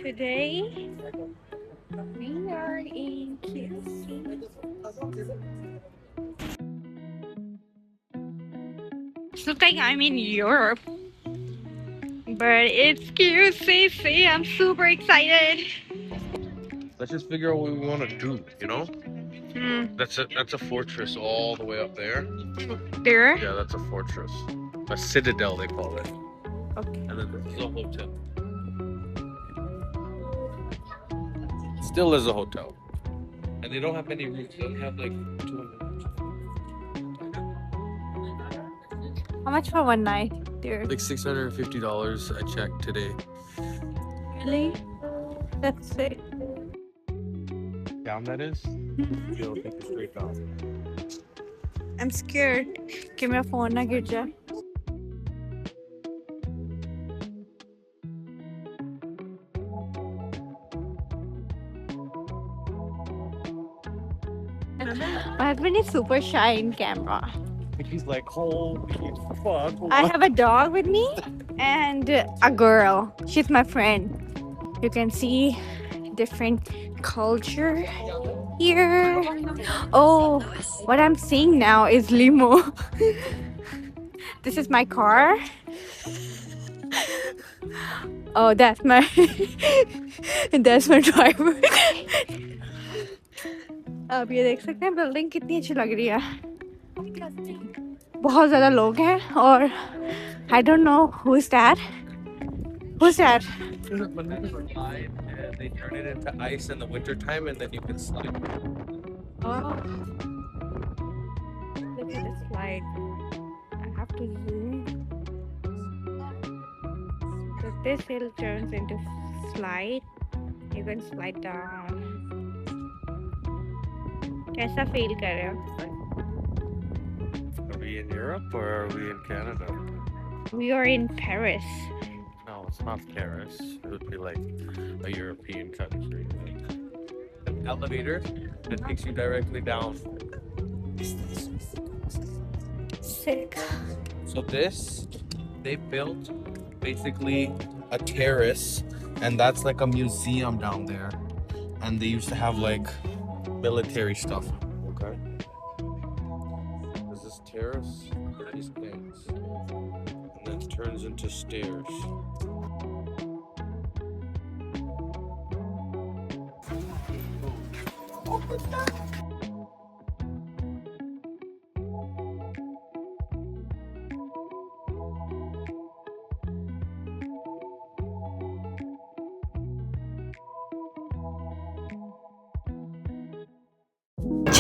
Today we are in QC. It's look like I'm in Europe, but it's QCC. I'm super excited. Let's just figure out what we want to do, you know? That's a fortress all the way up there. There? Yeah, that's a fortress. A citadel, they call it. Okay. And then this is a hotel. Still is a hotel. And they don't have many rooms. They only have like 200 rooms. How much for one night there? Like $650 I checked today. Really? That's it. Down that is? You'll take it straight down. I'm scared कि मेरा phone ना गिर जाए. My husband is super shy in camera. He's like, holy fuck. I have a dog with me and a girl. She's my friend. You can see different culture here. Oh, what I'm seeing now is limo. This is my car. Oh, that's my that's my driver. अब ये देख सकते हैं building कितनी अच्छी लग रही है. बहुत ज़्यादा लोग हैं और I don't know who is that. Who's that? They turn it into ice in the winter time and then you can slide. Oh, look at the slide. I have to zoom. So this hill turns into slide. You can slide down. कैसा feel कर रहे हो? Are we in Europe or are we in Canada? We are in Paris. No, it's not Paris. It would be like a European country. An elevator that takes you directly down. Sick. So this, they built basically a terrace, and that's like a museum down there. And they used to have like military stuff. Okay. There's this terrace, these things, and then it turns into stairs.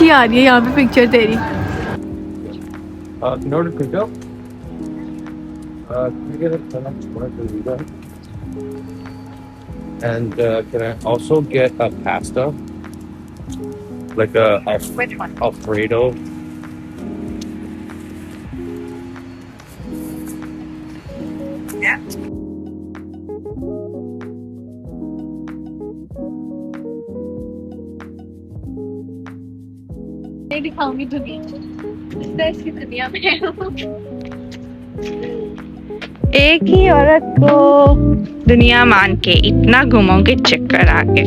अच्छी आ रही है यहाँ पे picture तेरी. In order to go, can I get a margarita? And can I also get a pasta? Like a Which one? Alfredo? Yeah. नहीं दिखाऊंगी दुनिया. इसकी दुनिया में एक ही औरत को दुनिया मान के इतना घुमाओगे चक्कर आके.